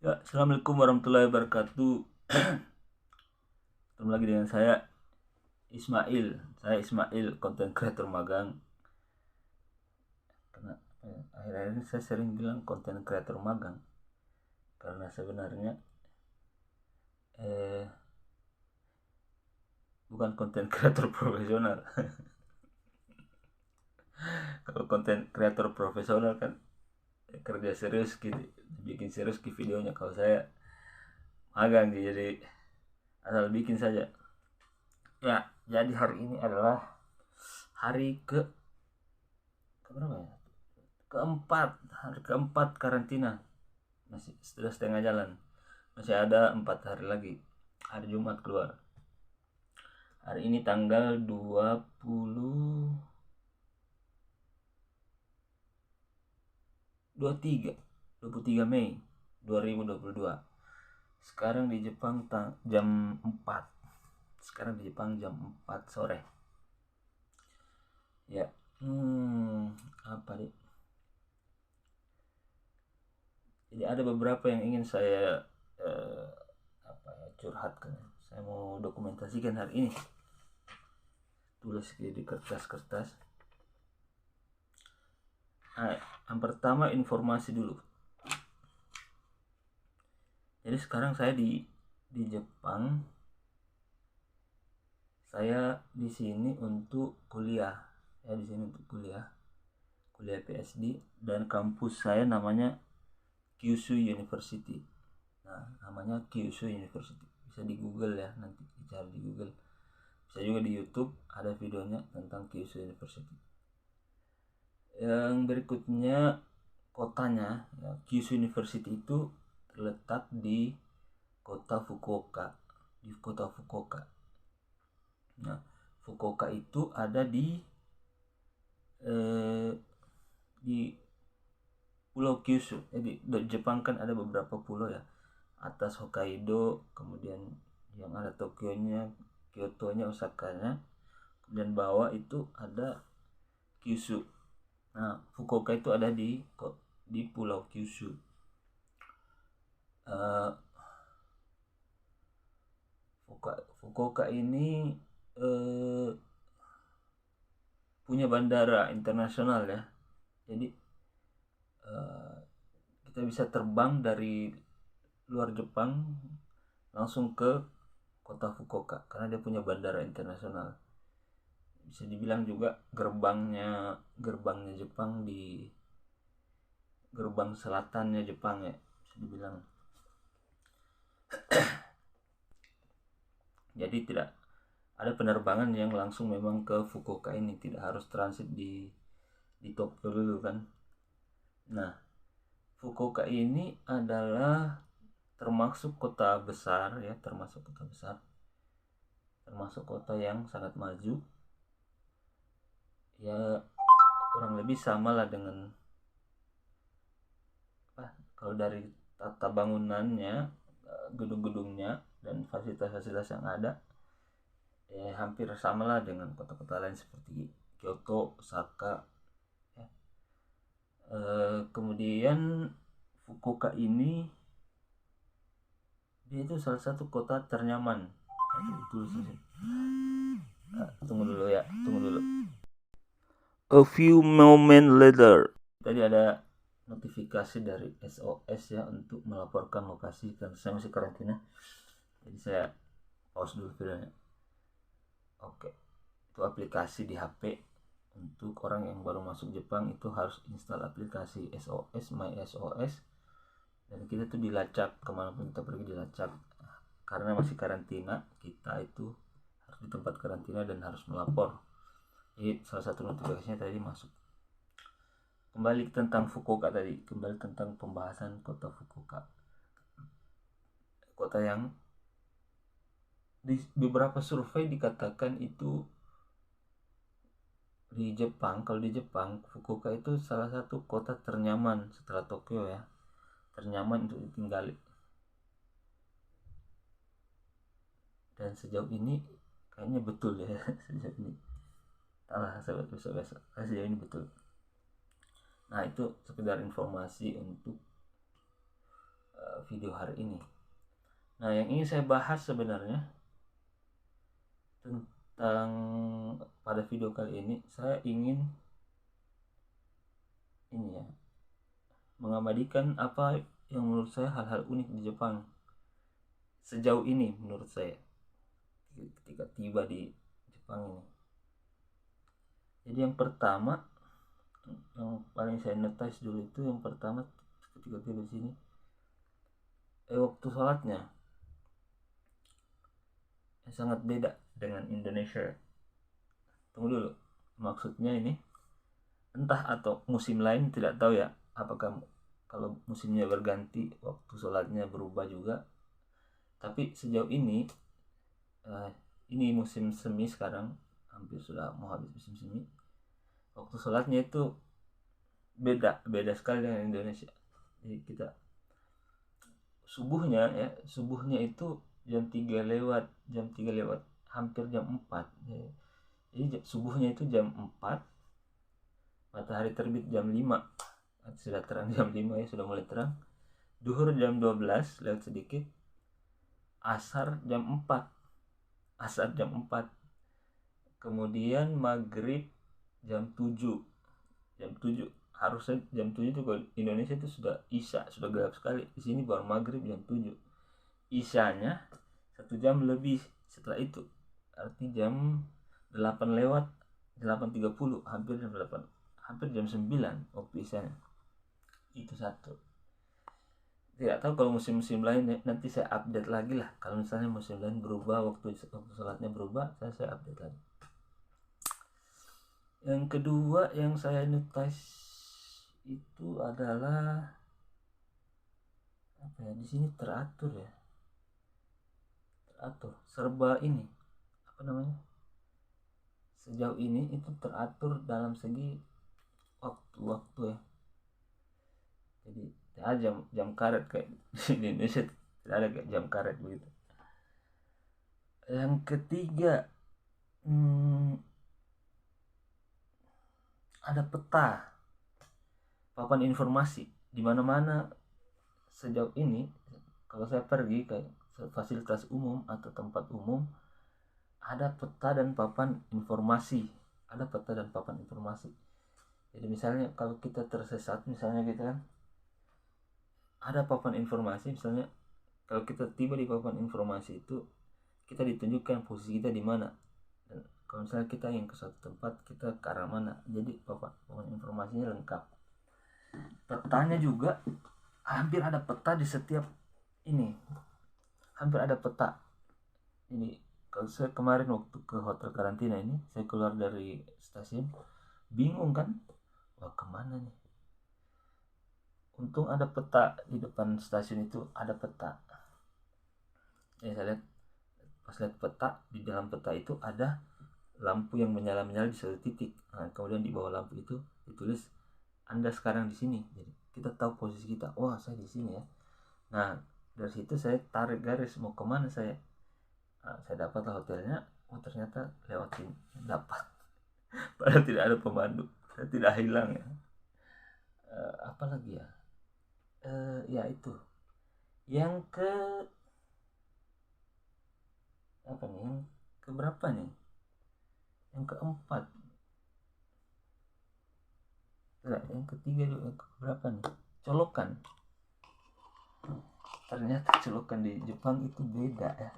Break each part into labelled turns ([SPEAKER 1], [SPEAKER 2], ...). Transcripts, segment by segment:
[SPEAKER 1] Ya, assalamualaikum warahmatullahi wabarakatuh. Ketemu lagi dengan saya Ismail. Saya Ismail, konten creator magang. Karena akhir-akhir ini saya sering bilang konten creator magang karena sebenarnya bukan konten creator profesional. Kalau konten creator profesional kan kerja serius gitu, bikin serius ke videonya. Kalau saya magang jadi asal bikin saja. Ya, jadi hari ini adalah hari keberapa ya? Hari keempat karantina. Masih sudah setengah jalan, masih ada 4 hari lagi. Hari Jumat keluar. Hari ini tanggal 23 Mei 2022. Sekarang di Jepang jam 4. Sekarang di Jepang jam 4 sore. Ya. Apa nih? Jadi ada beberapa yang ingin saya curhatkan. Saya mau dokumentasikan hari ini. Tulis di kertas-kertas. Nah, yang pertama informasi dulu. Jadi sekarang saya di Jepang. Saya di sini untuk kuliah. Saya di sini untuk kuliah PhD, dan kampus saya namanya Kyushu University. Nah, namanya Kyushu University. Bisa di Google ya, nanti dicari di Google. Bisa juga di YouTube ada videonya tentang Kyushu University. Yang berikutnya kotanya, ya, Kyushu University itu terletak di kota Fukuoka. Nah, Fukuoka itu ada di Pulau Kyushu. Jadi di Jepang kan ada beberapa pulau ya. Atas Hokkaido, kemudian yang ada Tokyo-nya, Kyoto-nya, Osaka-nya. Kemudian bawah itu ada Kyushu. Nah, Fukuoka itu ada di Pulau Kyushu. Fukuoka ini punya bandara internasional ya. Jadi kita bisa terbang dari luar Jepang langsung ke kota Fukuoka karena dia punya bandara internasional. Bisa dibilang juga gerbangnya Jepang, di gerbang selatannya Jepang ya, bisa dibilang. Jadi tidak ada penerbangan yang langsung memang ke Fukuoka ini, tidak harus transit di Tokyo dulu kan. Nah, Fukuoka ini adalah termasuk kota besar ya, termasuk kota yang sangat maju ya, kurang lebih sama lah dengan kalau dari tata bangunannya, gedung-gedungnya dan fasilitas-fasilitas yang ada ya hampir sama lah dengan kota-kota lain seperti Kyoto, Osaka ya. Kemudian Fukuoka ini dia itu salah satu kota ternyaman. Tunggu dulu. A few moments later. Tadi ada notifikasi dari SOS ya untuk melaporkan lokasi karena saya masih karantina. Jadi saya pause dulu videonya. Oke. Itu aplikasi di HP. Untuk orang yang baru masuk Jepang itu harus install aplikasi SOS, My SOS. Dan kita tuh dilacak kemanapun kita pergi, dilacak. Karena masih karantina, kita itu harus di tempat karantina dan harus melapor. Jadi salah satu notifikasinya tadi masuk. Kembali tentang Fukuoka tadi, kembali tentang pembahasan kota Fukuoka. Kota yang di beberapa survei dikatakan itu di Jepang, kalau di Jepang Fukuoka itu salah satu kota ternyaman setelah Tokyo ya, ternyaman untuk ditinggali. Dan sejauh ini kayaknya betul ya. Sejauh ini salah sahabat, besok sejauh ini betul. Nah, itu sekedar informasi untuk video hari ini. Nah, yang ingin saya bahas sebenarnya tentang pada video kali ini, saya ingin ini ya, mengabadikan apa yang menurut saya hal-hal unik di Jepang sejauh ini menurut saya ketika tiba di Jepang ini. Jadi yang pertama, yang paling saya notice dulu itu yang pertama ketika tiba di sini, waktu sholatnya sangat beda dengan Indonesia. Tunggu dulu, maksudnya ini entah atau musim lain tidak tahu ya, apakah kalau musimnya berganti waktu sholatnya berubah juga. Tapi sejauh ini musim semi sekarang, hampir sudah mau habis musim semi, waktu sholatnya itu beda sekali dengan Indonesia. Jadi kita subuhnya itu jam 3 lewat hampir jam 4. Jadi subuhnya itu jam 4, matahari terbit jam 5, sudah terang jam 5 ya, sudah mulai terang. Duhur jam 12 lewat sedikit, asar jam 4, kemudian maghrib jam 7. Harusnya jam 7 itu kalau Indonesia itu sudah isya, sudah gelap sekali. Di sini baru maghrib jam 7, isyanya 1 jam lebih setelah itu, arti jam 8 lewat 8.30, hampir jam 8, hampir jam 9 waktu isyanya. Itu satu. Tidak tahu kalau musim-musim lain ya, nanti saya update lagi lah. Kalau misalnya musim lain berubah, waktu sholatnya berubah, saya update lagi. Yang kedua yang saya notice itu adalah apa ya, di sini teratur serba ini, apa namanya, sejauh ini itu teratur dalam segi waktu ya. Jadi jam karet kayak di Indonesia, tidak ada kayak jam karet begitu. Yang ketiga, ada peta, papan informasi di mana-mana. Sejauh ini kalau saya pergi ke fasilitas umum atau tempat umum, ada peta dan papan informasi. Jadi misalnya kalau kita tersesat, misalnya gitu kan, ada papan informasi. Misalnya kalau kita tiba di papan informasi itu, kita ditunjukkan posisi kita di mana. Dan kalau misalnya kita yang ke suatu tempat, kita ke arah mana. Jadi papan informasinya lengkap. Petanya juga hampir ada peta di setiap ini. Ini kalau saya kemarin waktu ke hotel karantina ini, saya keluar dari stasiun bingung kan, wah kemana nih. Untung ada peta di depan stasiun itu, ada peta. Saya lihat, pas lihat peta, di dalam peta itu ada lampu yang menyala-nyala di satu titik. Nah, kemudian di bawah lampu itu ditulis Anda sekarang di sini. Jadi kita tahu posisi kita. Wah, saya di sini ya. Nah, dari situ saya tarik garis mau kemana saya. Nah, saya dapatlah hotelnya. Oh, ternyata lewatin dapat. Padahal tidak ada pemandu. Saya tidak hilang ya. Apa lagi ya? Ya itu. Yang keberapa nih? Yang keempat. Yang ketiga juga, yang keberapa nih? Colokan. Ternyata colokan di Jepang itu beda ya.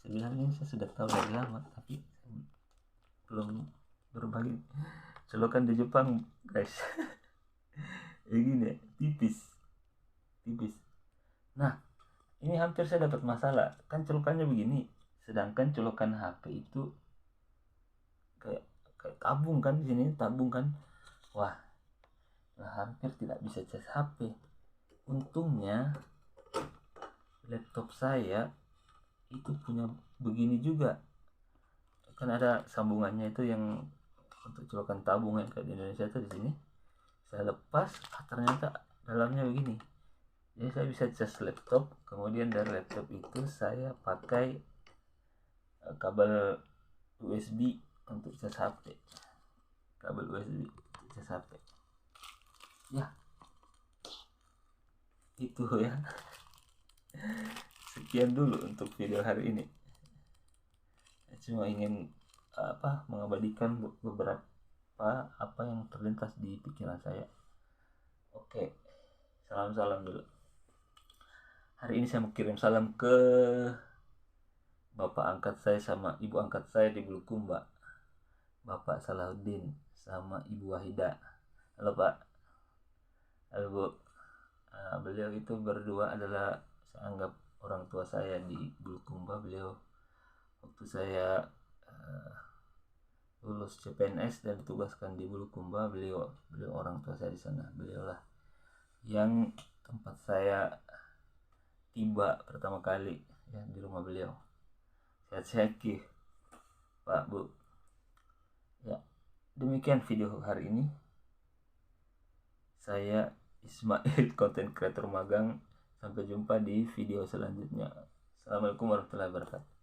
[SPEAKER 1] Sebenarnya saya sudah tahu dari lama, tapi belum berbagi. Colokan di Jepang, guys. Ya gini, tipis. Nah, ini hampir saya dapat masalah. Kan colokannya begini, sedangkan colokan HP itu kayak tabung kan, di sini tabung kan. Wah, hampir tidak bisa cas HP. Untungnya laptop saya itu punya begini juga, kan ada sambungannya itu yang untuk colokan tabung yang kayak di Indonesia itu. Di sini saya lepas, ternyata dalamnya begini. Jadi saya bisa cas laptop, kemudian dari laptop itu saya pakai kabel USB untuk cas HP. Ya, itu ya. Sekian dulu untuk video hari ini. Cuma ingin mengabadikan beberapa apa yang terlintas di pikiran saya. Oke, salam dulu. Hari ini saya mau kirim salam ke bapak angkat saya sama ibu angkat saya di Bulukumba, Bapak Salahuddin sama Ibu Wahida. Halo Pak. Halo Bu. Beliau itu berdua adalah saya anggap orang tua saya di Bulukumba. Beliau waktu saya lulus CPNS dan ditugaskan di Bulukumba, beliau orang tua saya di sana. Beliaulah yang tempat saya tiba pertama kali ya di rumah beliau. Sehat-sehat Pak Bu. Ya, demikian video hari ini. Saya Ismail, konten kreator magang. Sampai jumpa di video selanjutnya. Assalamualaikum warahmatullahi wabarakatuh.